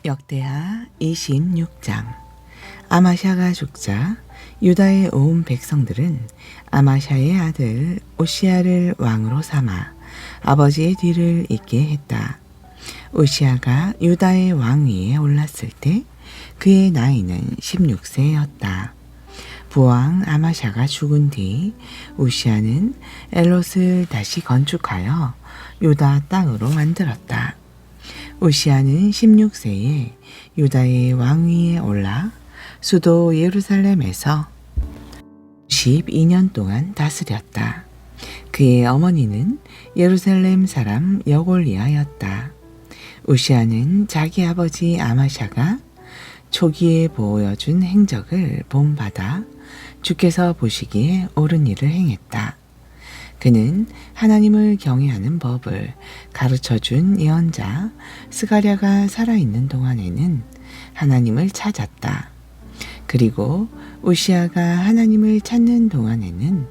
역대하 26장. 아마샤가 죽자 유다의 온 백성들은 아마샤의 아들 오시야를 왕으로 삼아 아버지의 뒤를 잇게 했다. 오시야가 유다의 왕위에 올랐을 때 그의 나이는 16세였다. 부왕 아마샤가 죽은 뒤 오시야는 엘롯을 다시 건축하여 유다 땅으로 만들었다. 오시야는 16세에 유다의 왕위에 올라 수도 예루살렘에서 12년 동안 다스렸다. 그의 어머니는 예루살렘 사람 여골리아였다. 오시야는 자기 아버지 아마샤가 초기에 보여준 행적을 본받아 주께서 보시기에 옳은 일을 행했다. 그는 하나님을 경외하는 법을 가르쳐준 예언자 스가랴가 살아있는 동안에는 하나님을 찾았다. 그리고 오시야가 하나님을 찾는 동안에는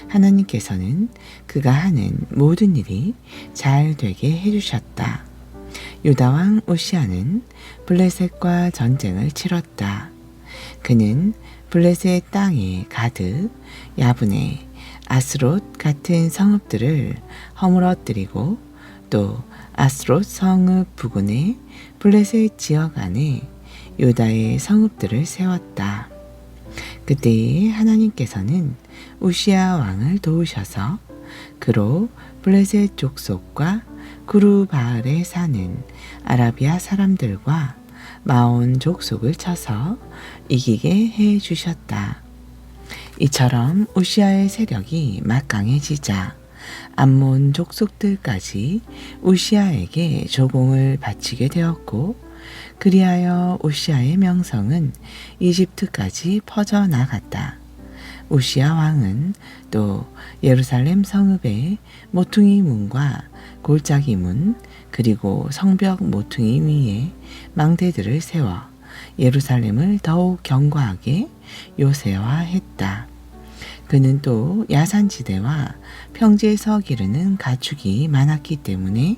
하나님께서는 그가 하는 모든 일이 잘 되게 해주셨다. 유다왕 오시야는 블레셋과 전쟁을 치렀다. 그는 블레셋 땅에 가드, 야브네, 아스롯 같은 성읍들을 허물어뜨리고 또 아스롯 성읍 부근의 블레셋 지역 안에 유다의 성읍들을 세웠다. 그때에 하나님께서는 우시야 왕을 도우셔서 그로 블레셋 족속과 구르바알에 사는 아라비아 사람들과 마온 족속을 쳐서 이기게 해 주셨다. 이처럼 우시야의 세력이 막강해지자 암몬 족속들까지 우시야에게 조공을 바치게 되었고, 그리하여 우시야의 명성은 이집트까지 퍼져나갔다. 우시야 왕은 또 예루살렘 성읍의 모퉁이 문과 골짜기 문 그리고 성벽 모퉁이 위에 망대들을 세워 예루살렘을 더욱 견고하게 요새화했다. 그는 또 야산지대와 평지에서 기르는 가축이 많았기 때문에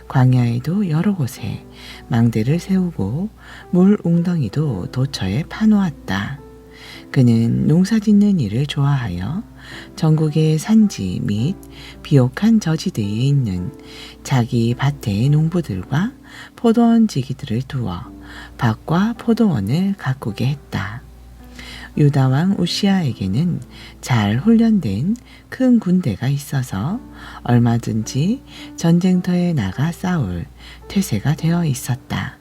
광야에도 여러 곳에 망대를 세우고 물 웅덩이도 도처에 파놓았다. 그는 농사짓는 일을 좋아하여 전국의 산지 및 비옥한 저지대에 있는 자기 밭의 농부들과 포도원 지기들을 두어 밭과 포도원을 가꾸게 했다. 유다왕 우시야에게는 잘 훈련된 큰 군대가 있어서 얼마든지 전쟁터에 나가 싸울 태세가 되어 있었다.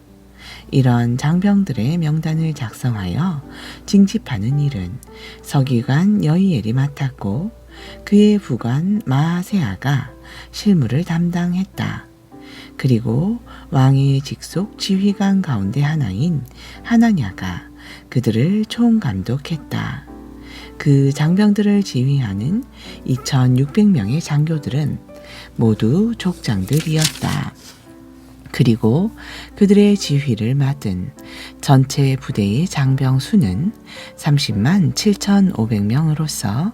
이런 장병들의 명단을 작성하여 징집하는 일은 서기관 여이엘이 맡았고 그의 부관 마아세아가 실무를 담당했다. 그리고 왕의 직속 지휘관 가운데 하나인 하나냐가 그들을 총감독했다. 그 장병들을 지휘하는 2600명의 장교들은 모두 족장들이었다. 그리고 그들의 지휘를 맡은 전체 부대의 장병 수는 30만 7,500명으로서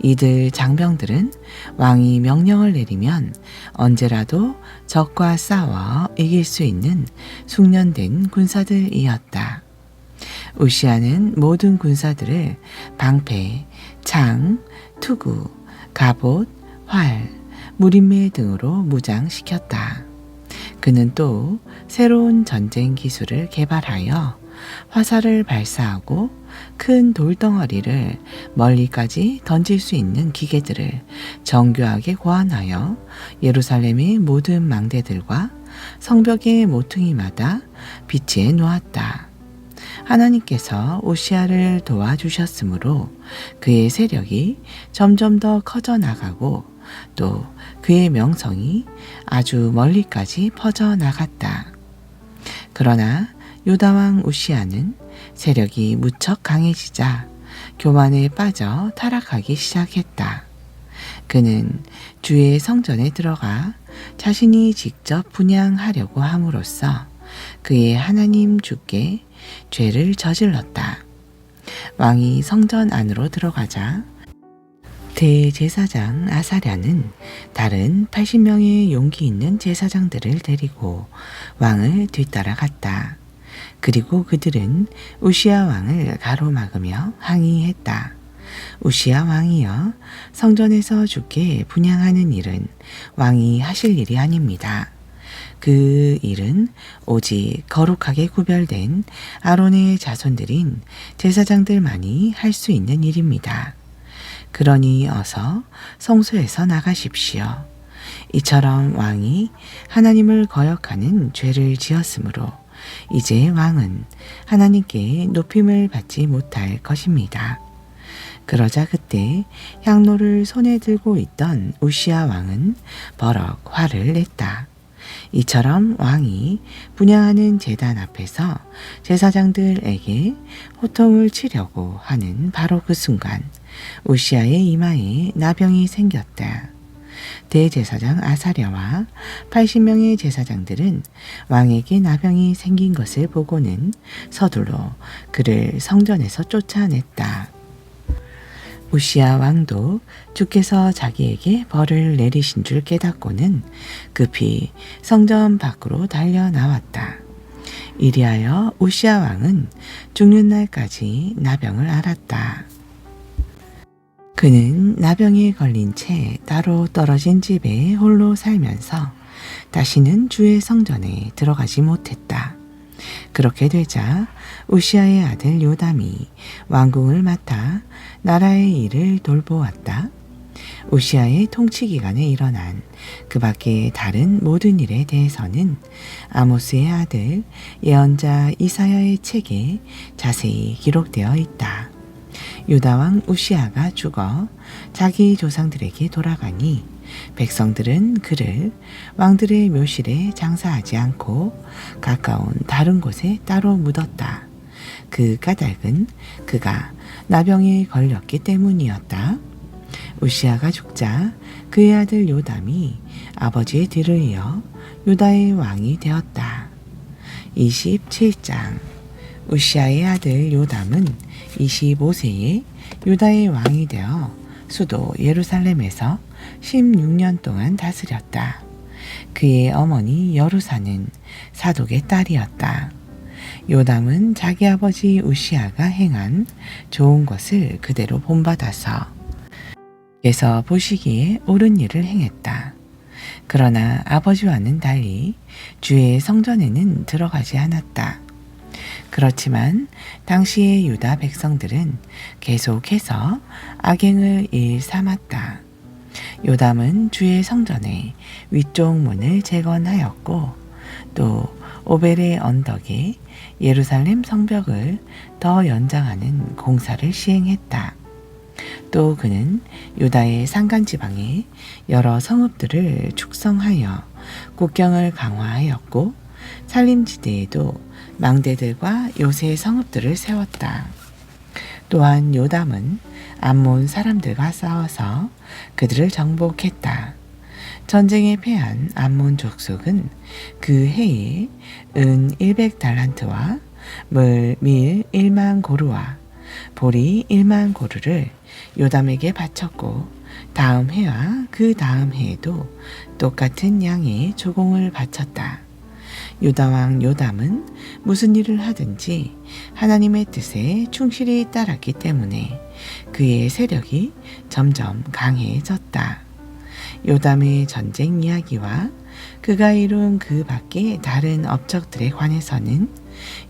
이들 장병들은 왕이 명령을 내리면 언제라도 적과 싸워 이길 수 있는 숙련된 군사들이었다. 우시야는 모든 군사들을 방패, 창, 투구, 갑옷, 활, 무림매 등으로 무장시켰다. 그는 또 새로운 전쟁 기술을 개발하여 화살을 발사하고 큰 돌덩어리를 멀리까지 던질 수 있는 기계들을 정교하게 고안하여 예루살렘의 모든 망대들과 성벽의 모퉁이마다 비치해 놓았다. 하나님께서 오시야를 도와주셨으므로 그의 세력이 점점 더 커져 나가고 또 그의 명성이 아주 멀리까지 퍼져 나갔다. 그러나 유다왕 우시야는 세력이 무척 강해지자 교만에 빠져 타락하기 시작했다. 그는 주의 성전에 들어가 자신이 직접 분향하려고 함으로써 그의 하나님 주께 죄를 저질렀다. 왕이 성전 안으로 들어가자 대제사장 아사랴는 다른 80명의 용기 있는 제사장들을 데리고 왕을 뒤따라갔다. 그리고 그들은 우시야 왕을 가로막으며 항의했다. 우시야 왕이여, 성전에서 주께 분향하는 일은 왕이 하실 일이 아닙니다. 그 일은 오직 거룩하게 구별된 아론의 자손들인 제사장들만이 할 수 있는 일입니다. 그러니 어서 성소에서 나가십시오. 이처럼 왕이 하나님을 거역하는 죄를 지었으므로 이제 왕은 하나님께 높임을 받지 못할 것입니다. 그러자 그때 향로를 손에 들고 있던 우시야 왕은 버럭 화를 냈다. 이처럼 왕이 분향하는 제단 앞에서 제사장들에게 호통을 치려고 하는 바로 그 순간 우시야의 이마에 나병이 생겼다. 대제사장 아사랴와 80명의 제사장들은 왕에게 나병이 생긴 것을 보고는 서둘러 그를 성전에서 쫓아냈다. 우시야 왕도 주께서 자기에게 벌을 내리신 줄 깨닫고는 급히 성전 밖으로 달려 나왔다. 이리하여 우시야 왕은 죽는 날까지 나병을 앓았다. 그는 나병에 걸린 채 따로 떨어진 집에 홀로 살면서 다시는 주의 성전에 들어가지 못했다. 그렇게 되자 우시야의 아들 요담이 왕궁을 맡아 나라의 일을 돌보았다. 우시야의 통치 기간에 일어난 그 밖의 다른 모든 일에 대해서는 아모스의 아들 예언자 이사야의 책에 자세히 기록되어 있다. 유다 왕 우시야가 죽어 자기 조상들에게 돌아가니 백성들은 그를 왕들의 묘실에 장사하지 않고 가까운 다른 곳에 따로 묻었다. 그 까닭은 그가 나병에 걸렸기 때문이었다. 우시야가 죽자 그의 아들 요담이 아버지의 뒤를 이어 유다의 왕이 되었다. 27장. 우시야의 아들 요담은 25세에 유다의 왕이 되어 수도 예루살렘에서 16년 동안 다스렸다. 그의 어머니 여루사는 사독의 딸이었다. 요담은 자기 아버지 우시야가 행한 좋은 것을 그대로 본받아서 그래서 보시기에 옳은 일을 행했다. 그러나 아버지와는 달리 주의 성전에는 들어가지 않았다. 그렇지만 당시의 유다 백성들은 계속해서 악행을 일삼았다. 요담은 주의 성전의 위쪽 문을 재건하였고 또 오벨의 언덕에 예루살렘 성벽을 더 연장하는 공사를 시행했다. 또 그는 유다의 산간지방에 여러 성읍들을 축성하여 국경을 강화하였고 산림지대에도 망대들과 요새 성읍들을 세웠다. 또한 요담은 암몬 사람들과 싸워서 그들을 정복했다. 전쟁에 패한 암몬 족속은 그 해에 은 100달란트와 밀 1만 고루와 보리 1만 고루를 요담에게 바쳤고 다음 해와 그 다음 해에도 똑같은 양의 조공을 바쳤다. 유다 왕 요담은 무슨 일을 하든지 하나님의 뜻에 충실히 따랐기 때문에 그의 세력이 점점 강해졌다. 요담의 전쟁 이야기와 그가 이룬 그 밖의 다른 업적들에 관해서는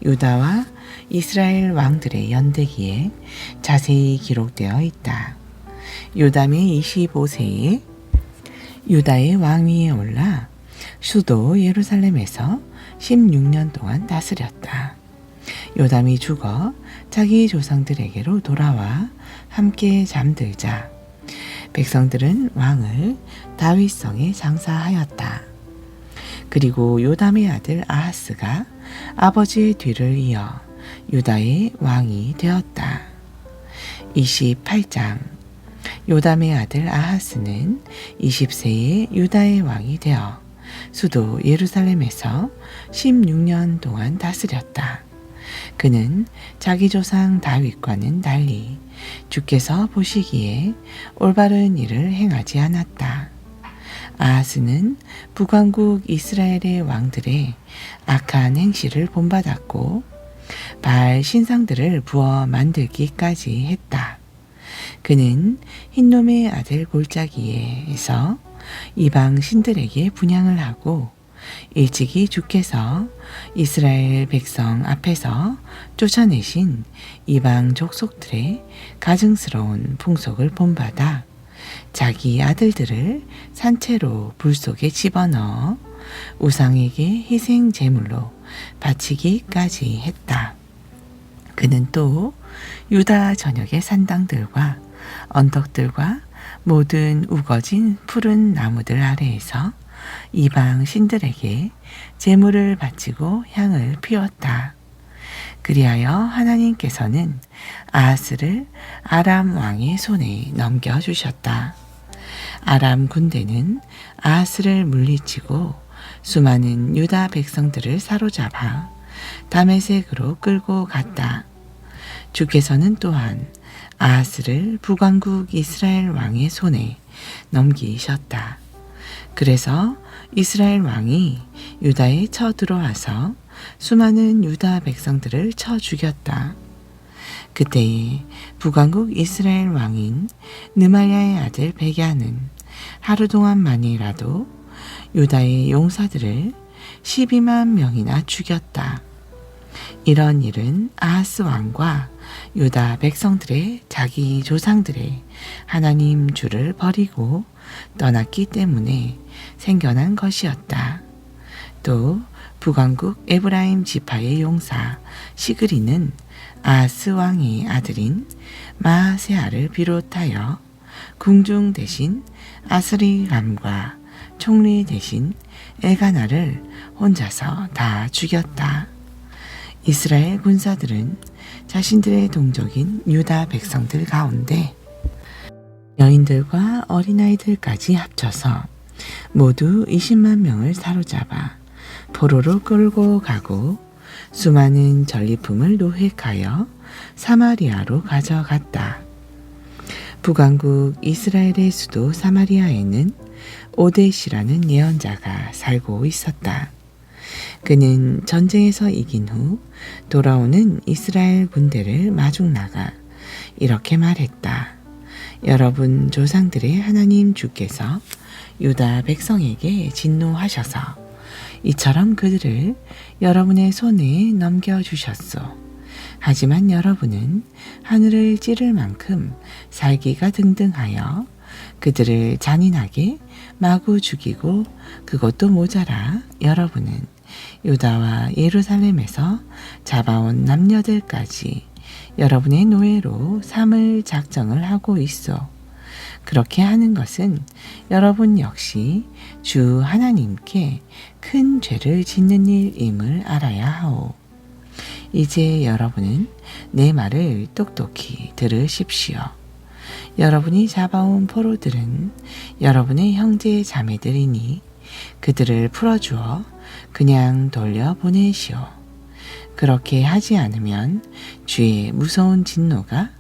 유다와 이스라엘 왕들의 연대기에 자세히 기록되어 있다. 요담이 25세에 유다의 왕위에 올라 수도 예루살렘에서 16년 동안 다스렸다. 요담이 죽어 자기 조상들에게로 돌아와 함께 잠들자 백성들은 왕을 다윗성에 장사하였다. 그리고 요담의 아들 아하스가 아버지의 뒤를 이어 유다의 왕이 되었다. 28장. 요담의 아들 아하스는 20세에 유다의 왕이 되어 수도 예루살렘에서 16년 동안 다스렸다. 그는 자기 조상 다윗과는 달리 주께서 보시기에 올바른 일을 행하지 않았다. 아하스는 북왕국 이스라엘의 왕들의 악한 행실을 본받았고 바알 신상들을 부어 만들기까지 했다. 그는 흰놈의 아들 골짜기에서 이방 신들에게 분향을 하고 일찍이 주께서 이스라엘 백성 앞에서 쫓아내신 이방 족속들의 가증스러운 풍속을 본받아 자기 아들들을 산채로 불 속에 집어넣어 우상에게 희생 제물로 바치기까지 했다. 그는 또 유다 전역의 산당들과 언덕들과 모든 우거진 푸른 나무들 아래에서 이방 신들에게 제물을 바치고 향을 피웠다. 그리하여 하나님께서는 아하스를 아람 왕의 손에 넘겨주셨다. 아람 군대는 아하스를 물리치고 수많은 유다 백성들을 사로잡아 다메섹으로 끌고 갔다. 주께서는 또한 아하스를 북왕국 이스라엘 왕의 손에 넘기셨다. 그래서 이스라엘 왕이 유다에 쳐들어와서 수많은 유다 백성들을 쳐 죽였다. 그때에 북왕국 이스라엘 왕인 느말야의 아들 베갸는 하루 동안만이라도 유다의 용사들을 12만 명이나 죽였다. 이런 일은 아하스 왕과 유다 백성들의 자기 조상들의 하나님 주를 버리고 떠났기 때문에 생겨난 것이었다. 또 북왕국 에브라임 지파의 용사 시그리는 아하스 왕의 아들인 마아세아를 비롯하여 궁중 대신 아스리감과 총리 대신 엘가나를 혼자서 다 죽였다. 이스라엘 군사들은 자신들의 동족인 유다 백성들 가운데 여인들과 어린아이들까지 합쳐서 모두 20만 명을 사로잡아 포로로 끌고 가고 수많은 전리품을 노획하여 사마리아로 가져갔다. 북왕국 이스라엘의 수도 사마리아에는 오뎃이라는 예언자가 살고 있었다. 그는 전쟁에서 이긴 후 돌아오는 이스라엘 군대를 마중 나가 이렇게 말했다. 여러분 조상들의 하나님 주께서 유다 백성에게 진노하셔서 이처럼 그들을 여러분의 손에 넘겨주셨소. 하지만 여러분은 하늘을 찌를 만큼 살기가 등등하여 그들을 잔인하게 마구 죽이고 그것도 모자라 여러분은 유다와 예루살렘에서 잡아온 남녀들까지 여러분의 노예로 삼을 작정을 하고 있어. 그렇게 하는 것은 여러분 역시 주 하나님께 큰 죄를 짓는 일임을 알아야 하오. 이제 여러분은 내 말을 똑똑히 들으십시오. 여러분이 잡아온 포로들은 여러분의 형제 자매들이니 그들을 풀어주어 그냥 돌려보내시오. 그렇게 하지 않으면 주의 무서운 진노가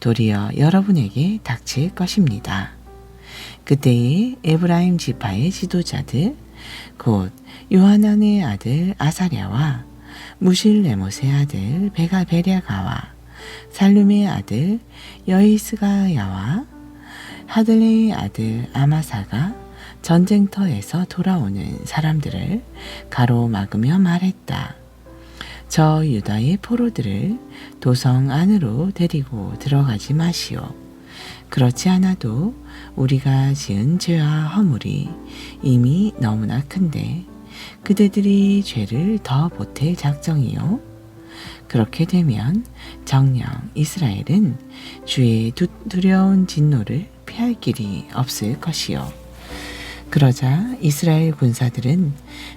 도리어 여러분에게 닥칠 것입니다. 그때에 에브라임 지파의 지도자들 곧 요하난의 아들 아사랴와 무실레못의 아들 베랴가와 살룸의 아들 여이스가야와 하들레의 아들 아마사가 전쟁터에서 돌아오는 사람들을 가로막으며 말했다. 저 유다의 포로들을 도성 안으로 데리고 들어가지 마시오. 그렇지 않아도 우리가 지은 죄와 허물이 이미 너무나 큰데 그대들이 죄를 더 보탤 작정이요. 그렇게 되면 정녕 이스라엘은 주의 두려운 진노를 피할 길이 없을 것이요. 그러자 이스라엘 군사들은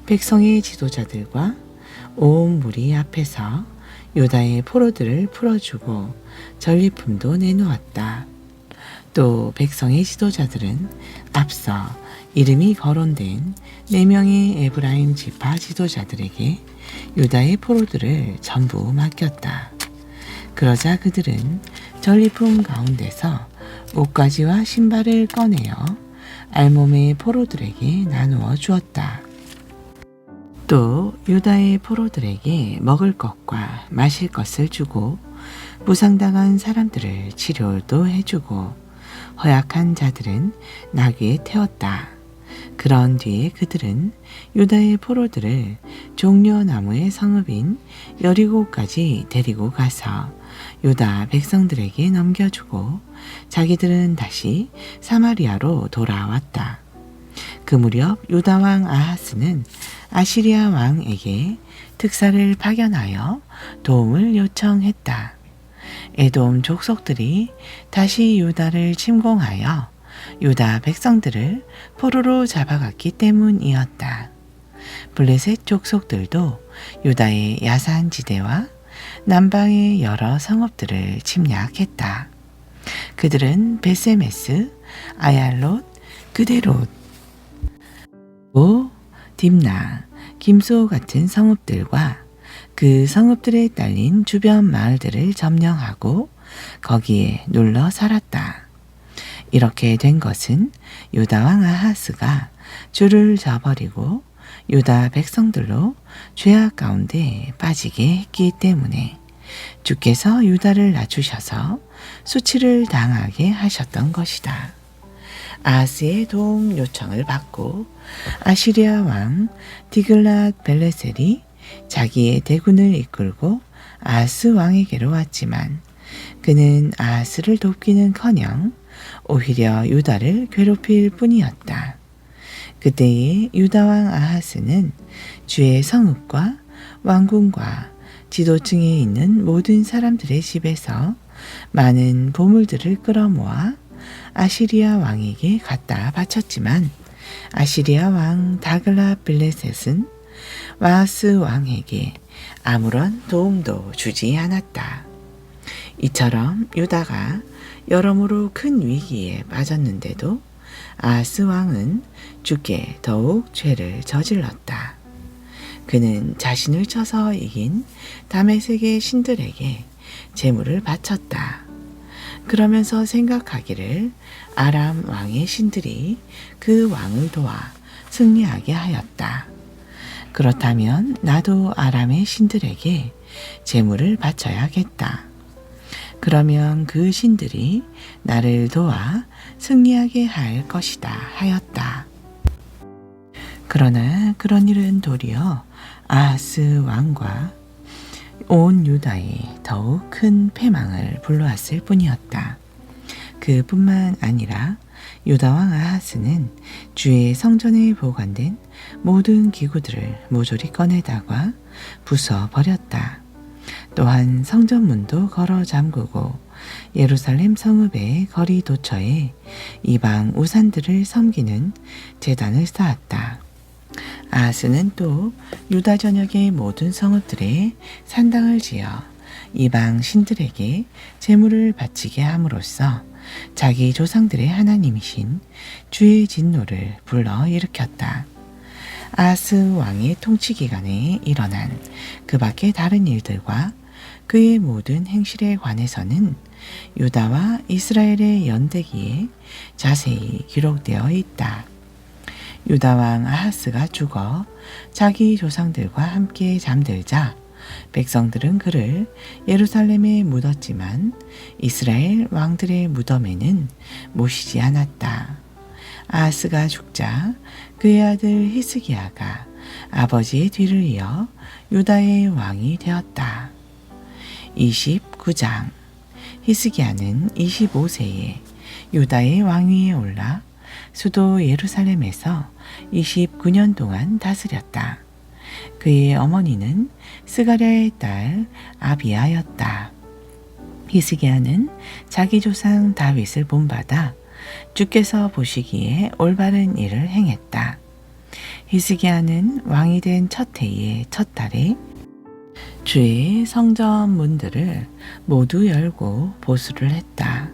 백성의 지도자들과 온 무리 앞에서 유다의 포로들을 풀어주고 전리품도 내놓았다. 또 백성의 지도자들은 앞서 이름이 거론된 4명의 에브라임 지파 지도자들에게 유다의 포로들을 전부 맡겼다. 그러자 그들은 전리품 가운데서 옷가지와 신발을 꺼내어 알몸의 포로들에게 나누어 주었다. 또 유다의 포로들에게 먹을 것과 마실 것을 주고 부상당한 사람들을 치료도 해주고 허약한 자들은 나귀에 태웠다. 그런 뒤에 그들은 유다의 포로들을 종려나무의 성읍인 여리고까지 데리고 가서 유다 백성들에게 넘겨주고 자기들은 다시 사마리아로 돌아왔다. 그 무렵 유다 왕 아하스는 아시리아 왕에게 특사를 파견하여 도움을 요청했다. 에돔 족속들이 다시 유다를 침공하여 유다 백성들을 포로로 잡아갔기 때문이었다. 블레셋 족속들도 유다의 야산지대와 남방의 여러 성읍들을 침략했다. 그들은 베세메스, 아얄롯, 그데롯, 딥나, 김소 같은 성읍들과 그 성읍들에 딸린 주변 마을들을 점령하고 거기에 눌러 살았다. 이렇게 된 것은 유다 왕 아하스가 주를 저버리고 유다 백성들로 죄악 가운데 빠지게 했기 때문에 주께서 유다를 낮추셔서 수치를 당하게 하셨던 것이다. 아하스의 도움 요청을 받고 아시리아 왕 디글랏 빌레셀이 자기의 대군을 이끌고 아하스 왕에게로 왔지만 그는 아하스를 돕기는커녕 오히려 유다를 괴롭힐 뿐이었다. 그때의 유다 왕 아하스는 주의 성읍과 왕궁과 지도층에 있는 모든 사람들의 집에서 많은 보물들을 끌어모아 아시리아 왕에게 갖다 바쳤지만 아시리아 왕 다글라 빌레셋은 와하스 왕에게 아무런 도움도 주지 않았다. 이처럼 유다가 여러모로 큰 위기에 빠졌는데도 아하스 왕은 주께 더욱 죄를 저질렀다. 그는 자신을 쳐서 이긴 다메섹의 신들에게 제물을 바쳤다. 그러면서 생각하기를 아람 왕의 신들이 그 왕을 도와 승리하게 하였다. 그렇다면 나도 아람의 신들에게 제물을 바쳐야겠다. 그러면 그 신들이 나를 도와 승리하게 할 것이다 하였다. 그러나 그런 일은 도리어 아하스 왕과 온 유다에 더욱 큰 패망을 불러왔을 뿐이었다. 그뿐만 아니라 유다 왕 아하스는 주의 성전에 보관된 모든 기구들을 모조리 꺼내다가 부숴버렸다. 또한 성전문도 걸어 잠그고 예루살렘 성읍의 거리 도처에 이방 우산들을 섬기는 제단을 쌓았다. 아하스는 또 유다 전역의 모든 성읍들에 산당을 지어 이방 신들에게 제물을 바치게 함으로써 자기 조상들의 하나님이신 주의 진노를 불러일으켰다. 아하스 왕의 통치 기간에 일어난 그 밖의 다른 일들과 그의 모든 행실에 관해서는 유다와 이스라엘의 연대기에 자세히 기록되어 있다. 유다 왕 아하스가 죽어 자기 조상들과 함께 잠들자 백성들은 그를 예루살렘에 묻었지만 이스라엘 왕들의 무덤에는 모시지 않았다. 아하스가 죽자 그의 아들 히스기야가 아버지의 뒤를 이어 유다의 왕이 되었다. 29장. 히스기야는 25세에 유다의 왕위에 올라 수도 예루살렘에서 29년 동안 다스렸다. 그의 어머니는 스가랴의 딸 아비야였다. 히스기야는 자기 조상 다윗을 본받아 주께서 보시기에 올바른 일을 행했다. 히스기야는 왕이 된 첫 해의 첫 달에 주의 성전 문들을 모두 열고 보수를 했다.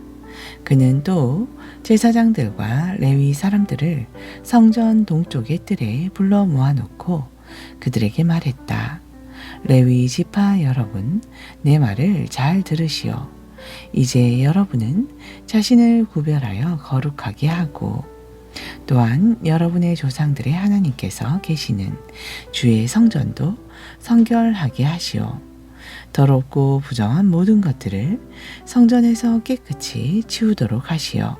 그는 또 제사장들과 레위 사람들을 성전 동쪽의 뜰에 불러 모아놓고 그들에게 말했다. 레위 지파 여러분, 내 말을 잘 들으시오. 이제 여러분은 자신을 구별하여 거룩하게 하고 또한 여러분의 조상들의 하나님께서 계시는 주의 성전도 성결하게 하시오. 더럽고 부정한 모든 것들을 성전에서 깨끗이 치우도록 하시오.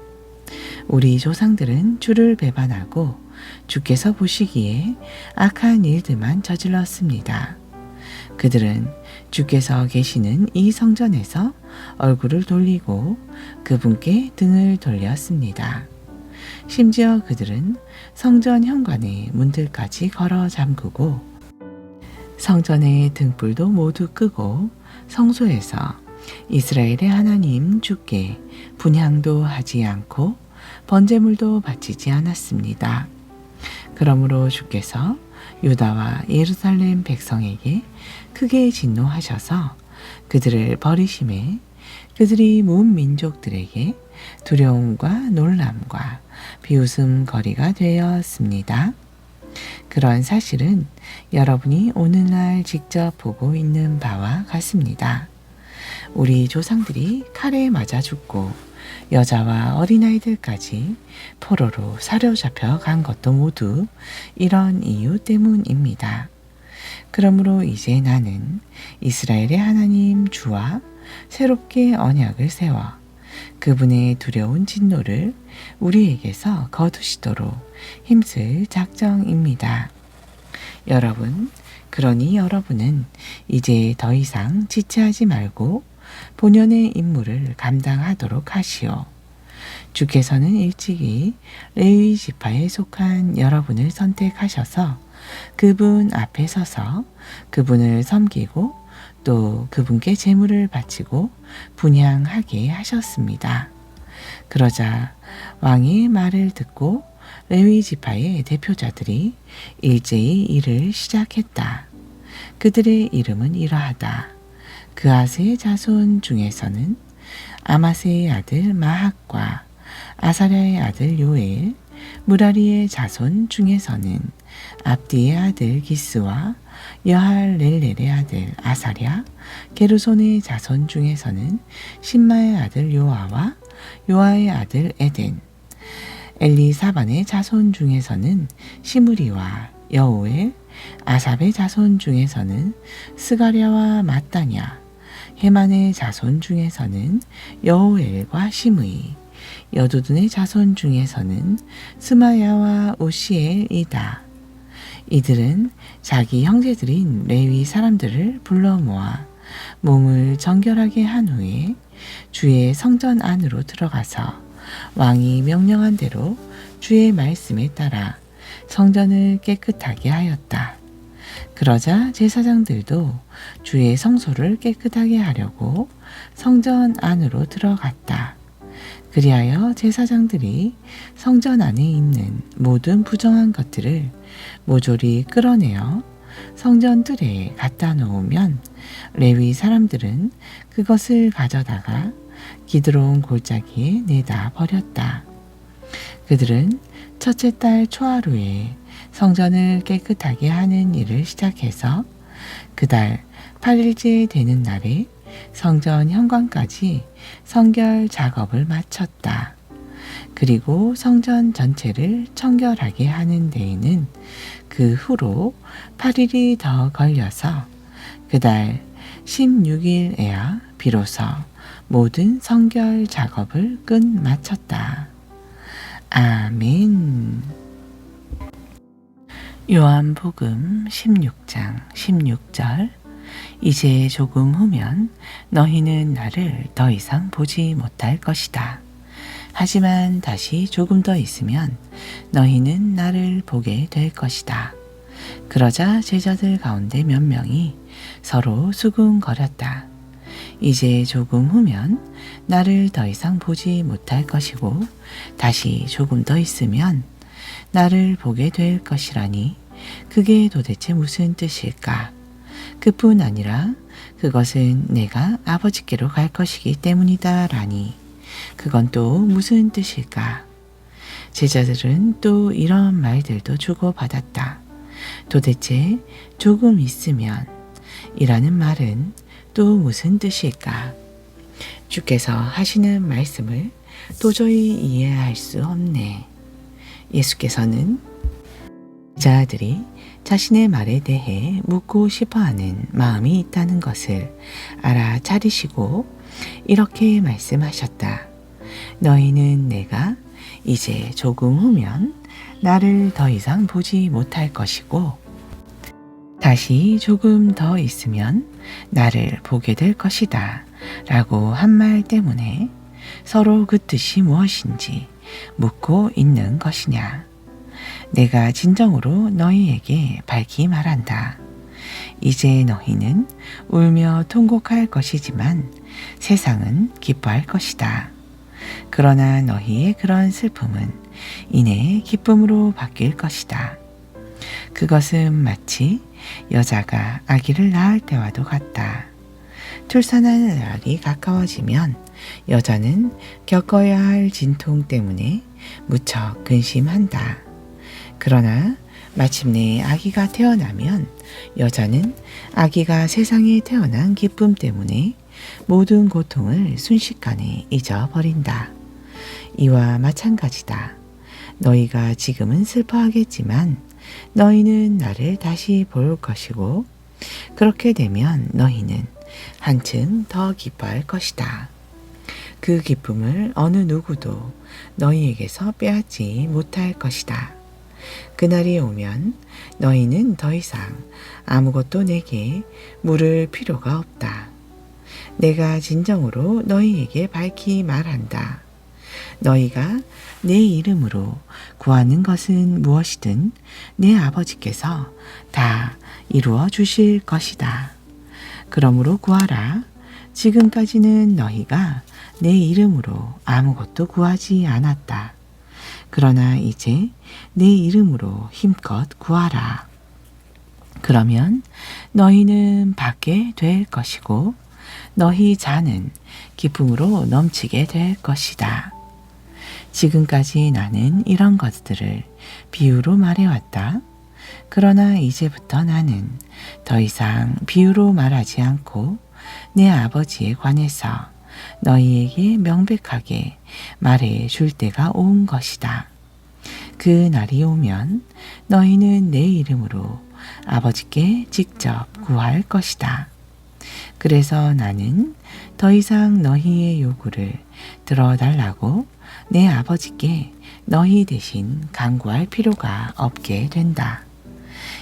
우리 조상들은 주를 배반하고 주께서 보시기에 악한 일들만 저질렀습니다. 그들은 주께서 계시는 이 성전에서 얼굴을 돌리고 그분께 등을 돌렸습니다. 심지어 그들은 성전 현관의 문들까지 걸어 잠그고 성전의 등불도 모두 끄고 성소에서 이스라엘의 하나님 주께 분향도 하지 않고 번제물도 바치지 않았습니다. 그러므로 주께서 유다와 예루살렘 백성에게 크게 진노하셔서 그들을 버리심에 그들이 문 민족들에게 두려움과 놀람과 비웃음거리가 되었습니다. 그런 사실은 여러분이 오늘날 직접 보고 있는 바와 같습니다. 우리 조상들이 칼에 맞아 죽고 여자와 어린아이들까지 포로로 사로잡혀 간 것도 모두 이런 이유 때문입니다. 그러므로 이제 나는 이스라엘의 하나님 주와 새롭게 언약을 세워 그분의 두려운 진노를 우리에게서 거두시도록 힘쓸 작정입니다. 여러분, 그러니 여러분은 이제 더 이상 지체하지 말고 본연의 임무를 감당하도록 하시오. 주께서는 일찍이 레위 지파에 속한 여러분을 선택하셔서 그분 앞에 서서 그분을 섬기고 또 그분께 제물을 바치고 분향하게 하셨습니다. 그러자 왕의 말을 듣고 레위 지파의 대표자들이 일제히 일을 시작했다. 그들의 이름은 이러하다. 그아스의 자손 중에서는 아마스의 아들 마학과 아사랴의 아들 요엘, 무라리의 자손 중에서는 압디의 아들 기스와 여할렐렐의 아들 아사랴, 게르손의 자손 중에서는 신마의 아들 요아와 요아의 아들 에덴, 엘리사반의 자손 중에서는 시므리와 여우엘, 아삽의 자손 중에서는 스가랴와 마따냐, 헤만의 자손 중에서는 여우엘과 시므이, 여두둔의 자손 중에서는 스마야와 오시엘이다. 이들은 자기 형제들인 레위 사람들을 불러 모아 몸을 정결하게 한 후에 주의 성전 안으로 들어가서 왕이 명령한 대로 주의 말씀에 따라 성전을 깨끗하게 하였다. 그러자 제사장들도 주의 성소를 깨끗하게 하려고 성전 안으로 들어갔다. 그리하여 제사장들이 성전 안에 있는 모든 부정한 것들을 모조리 끌어내어 성전 뜰에 갖다 놓으면 레위 사람들은 그것을 가져다가 기드론 골짜기에 내다 버렸다. 그들은 첫째 달 초하루에 성전을 깨끗하게 하는 일을 시작해서 그달 8일째 되는 날에 성전 현관까지 성결 작업을 마쳤다. 그리고 성전 전체를 청결하게 하는 데에는 그 후로 8일이 더 걸려서 그달 16일에야 비로소 모든 성결 작업을 끝마쳤다. 아멘. 요한복음 16장 16절. 이제 조금 후면 너희는 나를 더 이상 보지 못할 것이다. 하지만 다시 조금 더 있으면 너희는 나를 보게 될 것이다. 그러자 제자들 가운데 몇 명이 서로 수군거렸다. 이제 조금 후면 나를 더 이상 보지 못할 것이고 다시 조금 더 있으면 나를 보게 될 것이라니 그게 도대체 무슨 뜻일까? 그뿐 아니라 그것은 내가 아버지께로 갈 것이기 때문이다 라니 그건 또 무슨 뜻일까? 제자들은 또 이런 말들도 주고받았다. 도대체 조금 있으면 이라는 말은 또 무슨 뜻일까? 주께서 하시는 말씀을 도저히 이해할 수 없네. 예수께서는 제자들이 자신의 말에 대해 묻고 싶어하는 마음이 있다는 것을 알아차리시고 이렇게 말씀하셨다. 너희는 내가 이제 조금 후면 나를 더 이상 보지 못할 것이고 다시 조금 더 있으면 나를 보게 될 것이다 라고 한 말 때문에 서로 그 뜻이 무엇인지 묻고 있는 것이냐. 내가 진정으로 너희에게 밝히 말한다. 이제 너희는 울며 통곡할 것이지만 세상은 기뻐할 것이다. 그러나 너희의 그런 슬픔은 이내 기쁨으로 바뀔 것이다. 그것은 마치 여자가 아기를 낳을 때와도 같다. 출산하는 날이 가까워지면 여자는 겪어야 할 진통 때문에 무척 근심한다. 그러나 마침내 아기가 태어나면 여자는 아기가 세상에 태어난 기쁨 때문에 모든 고통을 순식간에 잊어버린다. 이와 마찬가지다. 너희가 지금은 슬퍼하겠지만 너희는 나를 다시 볼 것이고 그렇게 되면 너희는 한층 더 기뻐할 것이다. 그 기쁨을 어느 누구도 너희에게서 빼앗지 못할 것이다. 그날이 오면 너희는 더 이상 아무것도 내게 물을 필요가 없다. 내가 진정으로 너희에게 밝히 말한다. 너희가 내 이름으로 구하는 것은 무엇이든 내 아버지께서 다 이루어 주실 것이다. 그러므로 구하라. 지금까지는 너희가 내 이름으로 아무것도 구하지 않았다. 그러나 이제 내 이름으로 힘껏 구하라. 그러면 너희는 받게 될 것이고 너희 잔은 기쁨으로 넘치게 될 것이다. 지금까지 나는 이런 것들을 비유로 말해왔다. 그러나 이제부터 나는 더 이상 비유로 말하지 않고 내 아버지에 관해서 너희에게 명백하게 말해 줄 때가 온 것이다. 그 날이 오면 너희는 내 이름으로 아버지께 직접 구할 것이다. 그래서 나는 더 이상 너희의 요구를 들어달라고 내 아버지께 너희 대신 간구할 필요가 없게 된다.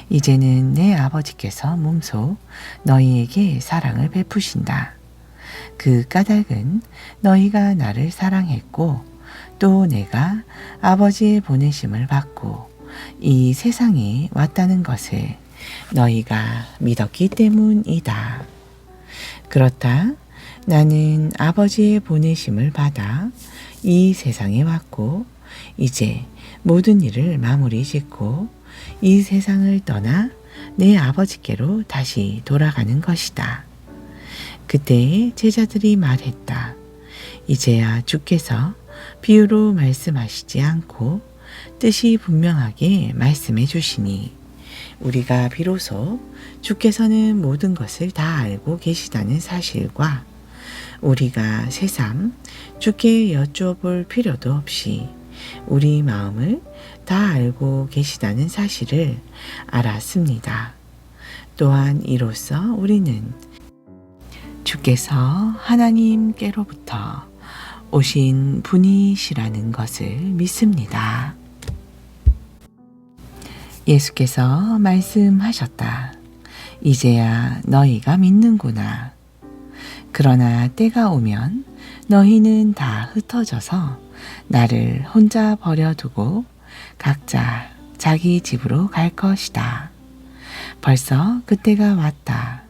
이제는 내 아버지께서 몸소 너희에게 사랑을 베푸신다. 그 까닭은 너희가 나를 사랑했고 또 내가 아버지의 보내심을 받고 이 세상에 왔다는 것을 너희가 믿었기 때문이다. 그렇다. 나는 아버지의 보내심을 받아 이 세상에 왔고 이제 모든 일을 마무리 짓고 이 세상을 떠나 내 아버지께로 다시 돌아가는 것이다. 그때 제자들이 말했다. 이제야 주께서 비유로 말씀하시지 않고 뜻이 분명하게 말씀해 주시니 우리가 비로소 주께서는 모든 것을 다 알고 계시다는 사실과 우리가 새삼 주께 여쭈어볼 필요도 없이 우리 마음을 다 알고 계시다는 사실을 알았습니다. 또한 이로써 우리는 주께서 하나님께로부터 오신 분이시라는 것을 믿습니다. 예수께서 말씀하셨다. 이제야 너희가 믿는구나. 그러나 때가 오면 너희는 다 흩어져서 나를 혼자 버려두고 각자 자기 집으로 갈 것이다. 벌써 그때가 왔다.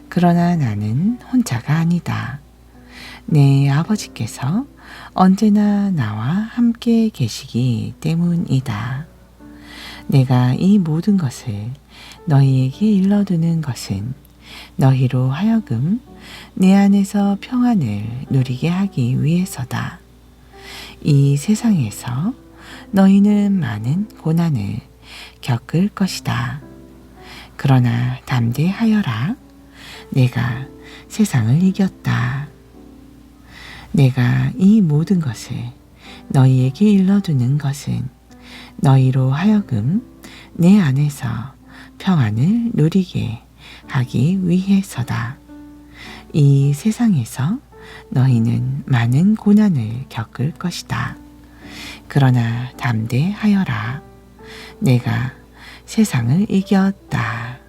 그러나 나는 혼자가 아니다. 내 아버지께서 언제나 나와 함께 계시기 때문이다. 내가 이 모든 것을 너희에게 일러두는 것은 너희로 하여금 내 안에서 평안을 누리게 하기 위해서다. 이 세상에서 너희는 많은 고난을 겪을 것이다. 그러나 담대하여라. 내가 세상을 이겼다. 내가 이 모든 것을 너희에게 일러두는 것은 너희로 하여금 내 안에서 평안을 누리게 하기 위해서다. 이 세상에서 너희는 많은 고난을 겪을 것이다. 그러나 담대하여라. 내가 세상을 이겼다.